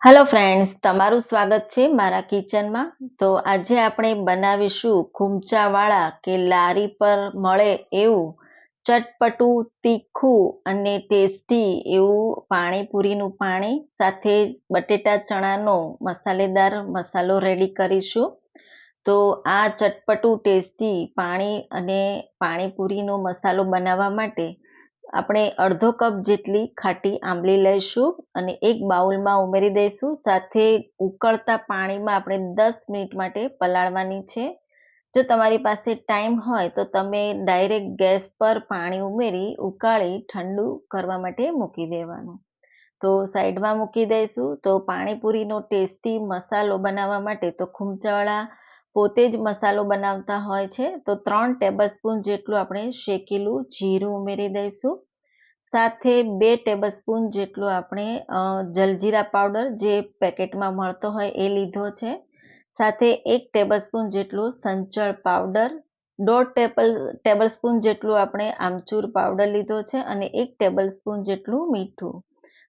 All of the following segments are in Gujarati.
હેલો ફ્રેન્ડ્સ, તમારું સ્વાગત છે મારા કિચનમાં. તો આજે આપણે બનાવીશું ખૂંચાવાળા કે લારી પર મળે એવું ચટપટું, તીખું અને ટેસ્ટી એવું પાણીપુરીનું પાણી સાથે બટેટા ચણાનો મસાલેદાર મસાલો રેડી કરીશું. તો આ ચટપટું ટેસ્ટી પાણી અને પાણીપુરીનો મસાલો બનાવવા માટે આપણે અડધો કપ જેટલી ખાટી આંબલી લઈશું અને એક બાઉલમાં ઉમેરી દઈશું. સાથે ઉકળતા પાણીમાં આપણે 10 મિનિટ માટે પલાળવાની છે. જો તમારી પાસે ટાઈમ હોય તો તમે ડાયરેક્ટ ગેસ પર પાણી ઉમેરી ઉકાળી ઠંડુ કરવા માટે મૂકી દેવાનું. તો સાઈડમાં મૂકી દઈશું. તો પાણીપુરીનો ટેસ્ટી મસાલો બનાવવા માટે તો ખૂંચાવાળા પોતે જ મસાલો બનાવતા હોય છે. તો 3 ટેબલસ્પૂન જેટલું આપણે શેકેલું જીરું ઉમેરી દઈશું. સાથે 2 ટેબલસ્પૂન જેટલું આપણે જલજીરા પાવડર જે પેકેટમાં મળતો હોય એ લીધો છે. સાથે 1 ટેબલસ્પૂન જેટલું સંચળ પાવડર, 1.5 ટેબલસ્પૂન જેટલું આપણે આમચૂર પાવડર લીધો છે અને 1 ટેબલસ્પૂન જેટલું મીઠું.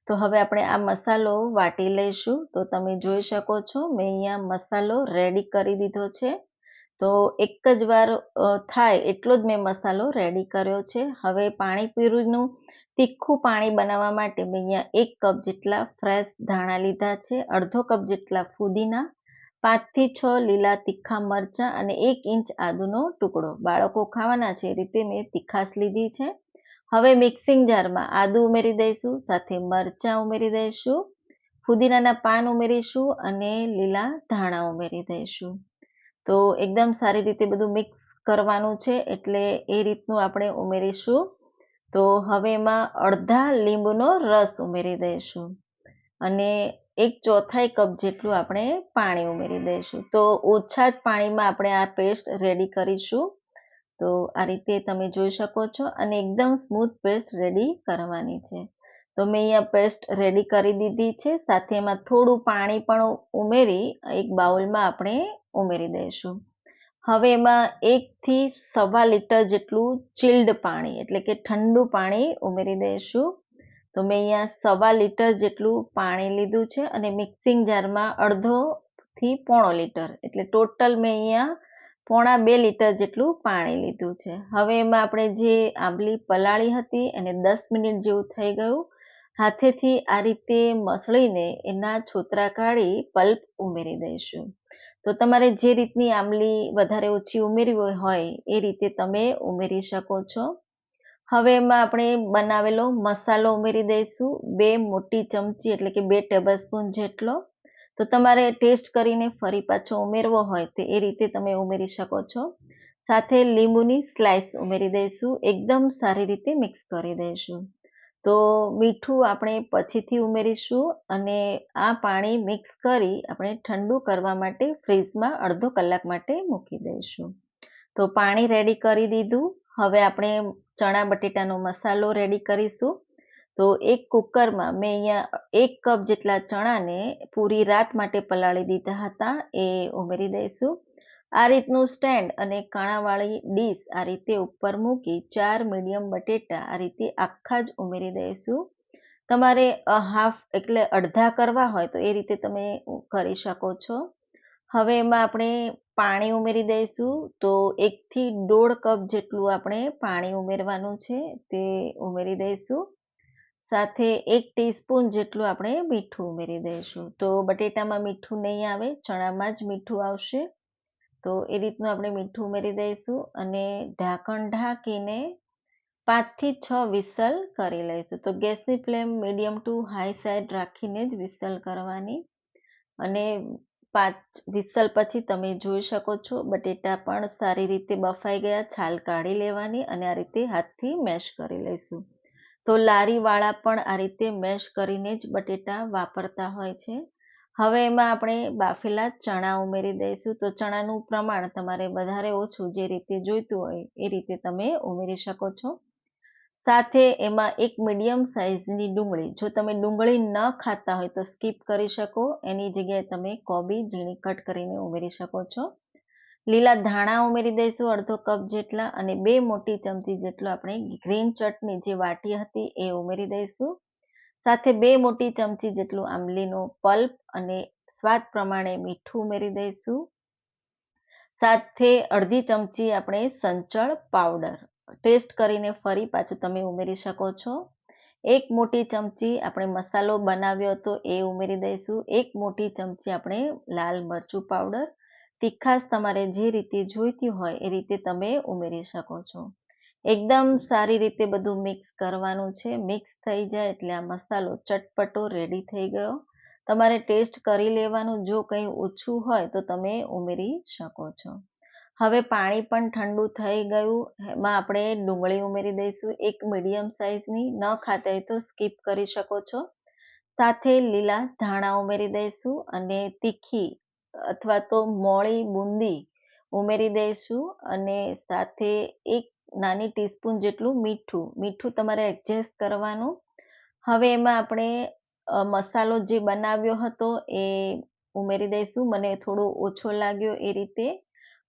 તો હવે આપણે આ મસાલો વાટી લઈશું. તો તમે જોઈ શકો છો મેં અહીંયા મસાલો રેડી કરી દીધો છે. તો એક જ વાર થાય એટલો જ મેં મસાલો રેડી કર્યો છે. હવે પાણીપુરીનું તીખું પાણી બનાવવા માટે મેં અહીંયા 1 કપ જેટલા ફ્રેશ ધાણા લીધા છે, અડધો કપ જેટલા ફુદીના, 5 થી 6 લીલા તીખા મરચાં અને 1 ઇંચ આદુનો ટુકડો. બાળકો ખાવાના છે એ રીતે મેં તીખાશ લીધી છે. હવે મિક્સિંગ જારમાં આદુ ઉમેરી દઈશું, સાથે મરચાં ઉમેરી દઈશું, ફુદીનાના પાન ઉમેરીશું અને લીલા ધાણા ઉમેરી દઈશું. તો એકદમ સારી રીતે બધું મિક્સ કરવાનું છે એટલે એ રીતનું આપણે ઉમેરીશું. તો હવે એમાં અડધા લીંબુનો રસ ઉમેરી દઈશું અને 1/4 કપ જેટલું આપણે પાણી ઉમેરી દઈશું. તો ઓછા જ પાણીમાં આપણે આ પેસ્ટ રેડી કરીશું. તો આ રીતે તમે જોઈ શકો છો અને એકદમ સ્મૂથ પેસ્ટ રેડી કરવાની છે. તો મેં અહીંયા પેસ્ટ રેડી કરી દીધી છે. સાથે એમાં થોડું પાણી પણ ઉમેરી એક બાઉલમાં આપણે ઉમેરી દઈશું. હવે એમાં 1 થી 1.25 લીટર જેટલું ચિલ્ડ પાણી એટલે કે ઠંડુ પાણી ઉમેરી દઈશું. તો મેં અહીંયા 1.25 લીટર જેટલું પાણી લીધું છે અને મિક્સિંગ જારમાં અડધો થી 1.5 લીટર એટલે ટોટલ મેં અહીંયા 1.25 લીટર જેટલું પાણી લીધું છે. હવે એમાં આપણે જે આંબલી પલાળી હતી એને 10 મિનિટ જેવું થઈ ગયું. હાથેથી આ રીતે મસળીને એના છોતરા કાઢી પલ્પ ઉમેરી દઈશું. તો તમારે જે રીતની આંબલી વધારે ઓછી ઉમેરવી હોય એ રીતે તમે ઉમેરી શકો છો. હવે એમાં આપણે બનાવેલો મસાલો ઉમેરી દઈશું, 2 મોટી ચમચી એટલે કે 2 ટેબલસ્પૂન જેટલો. તો તમારે ટેસ્ટ કરીને ફરી પાછો ઉમેરવો હોય તો એ રીતે તમે ઉમેરી શકો છો. સાથે લીંબુની સ્લાઇસ ઉમેરી દઈશું, એકદમ સારી રીતે મિક્સ કરી દઈશું. તો મીઠું આપણે પછીથી ઉમેરીશું અને આ પાણી મિક્સ કરી આપણે ઠંડુ કરવા માટે ફ્રીજમાં અડધો કલાક માટે મૂકી દઈશું. તો પાણી રેડી કરી દીધું. હવે આપણે ચણા બટેટાનો મસાલો રેડી કરીશું. તો એક કુકરમાં મેં અહીંયા 1 કપ જેટલા ચણાને પૂરી રાત માટે પલાળી દીધા હતા એ ઉમેરી દઈશું. આ રીતનું સ્ટેન્ડ અને કાણાવાળી ડીશ આ રીતે ઉપર મૂકી 4 મીડિયમ બટેટા આ રીતે આખા જ ઉમેરી દઈશું. તમારે હાફ એટલે અડધા કરવા હોય તો એ રીતે તમે કરી શકો છો. હવે એમાં આપણે પાણી ઉમેરી દઈશું. તો 1 થી 1.5 કપ જેટલું આપણે પાણી ઉમેરવાનું છે તે ઉમેરી દઈશું. સાથે 1 ટીસ્પૂન જેટલું આપણે મીઠું ઉમેરી દઈશું. તો બટેટામાં મીઠું નહીં આવે, ચણામાં જ મીઠું આવશે. તો એ રીતનું આપણે મીઠું ઉમેરી દઈશું અને ઢાંકણ ઢાંકીને 5 થી 6 વિસલ કરી લઈશું. તો ગેસની flame medium two high side રાખીને જ વિસલ કરવાની અને 5 વિસલ પછી તમે જોઈ શકો છો બટેટા પણ સારી રીતે બફાઈ ગયા, છાલ કાઢી લેવાની અને આ રીતે હાથથી મેશ કરી લઈશું. તો લારીવાળા પણ આ રીતે મેશ કરીને જ બટેટા વાપરતા હોય છે. હવે એમાં આપણે બાફેલા ચણા ઉમેરી દઈશું. તો ચણાનું પ્રમાણ તમારે વધારે ઓછું જે રીતે જોઈતું હોય એ રીતે તમે ઉમેરી શકો છો. સાથે એમાં 1 મીડિયમ સાઇઝની ડુંગળી, જો તમે ડુંગળી ન ખાતા હોય તો સ્કીપ કરી શકો, એની જગ્યાએ તમે કોબી ઝીણી કટ કરીને ઉમેરી શકો છો. લીલા ધાણા ઉમેરી દઈશું અડધો કપ જેટલા અને 2 મોટી ચમચી જેટલો આપણે ગ્રીન ચટણી જે વાટી હતી એ ઉમેરી દઈશું. સાથે 2 મોટી ચમચી જેટલું આંબલીનો પલ્પ અને સ્વાદ પ્રમાણે મીઠું ઉમેરી દઈશું. સાથે અડધી ચમચી આપણે સંચળ પાવડર ટેસ્ટ કરીને ફરી પાછું તમે ઉમેરી શકો છો. 1 મોટી ચમચી આપણે મસાલો બનાવ્યો હતો એ ઉમેરી દઈશું. 1 મોટી ચમચી આપણે લાલ મરચું પાવડર, તીખાશ તમારે જે રીતે જોઈતી હોય એ રીતે તમે ઉમેરી શકો છો. એકદમ સારી રીતે બધું મિક્સ કરવાનું છે. મિક્સ થઈ જાય એટલે આ મસાલો ચટપટો રેડી થઈ ગયો. તમારે ટેસ્ટ કરી લેવાનું, જો કંઈ ઓછું હોય તો તમે ઉમેરી શકો છો. હવે પાણી પણ ઠંડુ થઈ ગયું. એમાં આપણે ડુંગળી ઉમેરી દઈશું. 1 મીડિયમ સાઇઝની, ન ખાતા હોય તો સ્કીપ કરી શકો છો. સાથે લીલા ધાણા ઉમેરી દઈશું અને તીખી અથવા તો મોળી બુંદી ઉમેરી દઈશું અને સાથે 1 નાની ટીસ્પૂન જેટલું મીઠું તમારે એડજસ્ટ કરવાનું. હવે એમાં આપણે મસાલો જે બનાવ્યો હતો એ ઉમેરી દઈશું. મને થોડો ઓછો લાગ્યો એ રીતે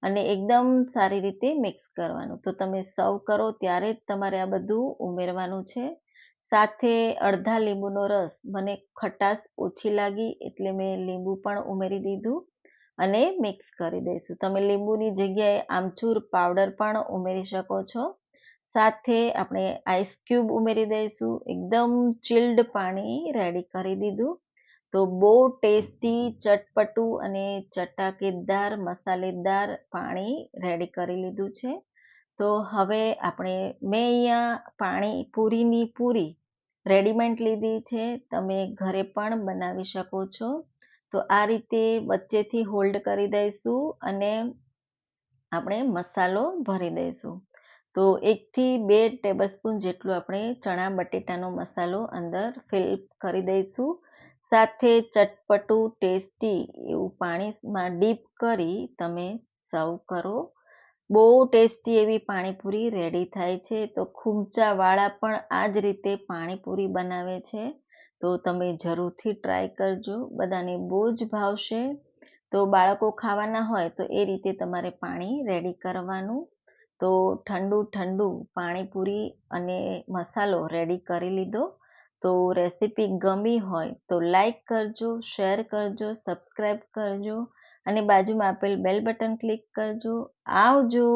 અને એકદમ સારી રીતે મિક્સ કરવાનું. તો તમે સર્વ કરો ત્યારે જ તમારે આ બધું ઉમેરવાનું છે. સાથે અડધા લીંબુનો રસ, મને ખટાશ ઓછી લાગી એટલે મેં લીંબુ પણ ઉમેરી દીધું અને મિક્સ કરી દઈશું. તમે લીંબુની જગ્યાએ આમચૂર પાવડર પણ ઉમેરી શકો છો. સાથે આપણે આઈસ ક્યુબ ઉમેરી દઈશું. એકદમ ચિલ્ડ પાણી રેડી કરી દીધું. તો બહુ ટેસ્ટી, ચટપટું અને ચટાકેદાર મસાલેદાર પાણી રેડી કરી લીધું છે. તો હવે મેં અહીંયા પાણીપુરીની પૂરી રેડીમેડ લીધી છે. તમે ઘરે પણ બનાવી શકો છો. તો આ રીતે વચ્ચેથી હોલ્ડ કરી દઈશું અને આપણે મસાલો ભરી દઈશું. તો 1 થી 2 ટેબલસ્પૂન જેટલું આપણે ચણા બટેટાનો મસાલો અંદર ફિલ કરી દઈશું. સાથે ચટપટું ટેસ્ટી એવું પાણીમાં ડીપ કરી તમે સર્વ કરો. બહુ ટેસ્ટી એવી પાણીપુરી રેડી થાય છે. તો ખૂંચાવાળા પણ આ જ રીતે પાણીપુરી બનાવે છે. તો તમે જરૂરથી ટ્રાય કરજો. બધાને બહુ જ ભાવશે. તો બાળકો ખાવાના હોય તો એ રીતે તમારે પાણી રેડી કરવાનું. તો ઠંડુ પાણીપુરી અને મસાલો રેડી કરી લીધો. તો રેસીપી ગમી હોય તો લાઈક કરજો, શેર કરજો, સબસ્ક્રાઈબ કરજો અને બાજુમાં આપેલ બેલ બટન ક્લિક કરજો. આવજો.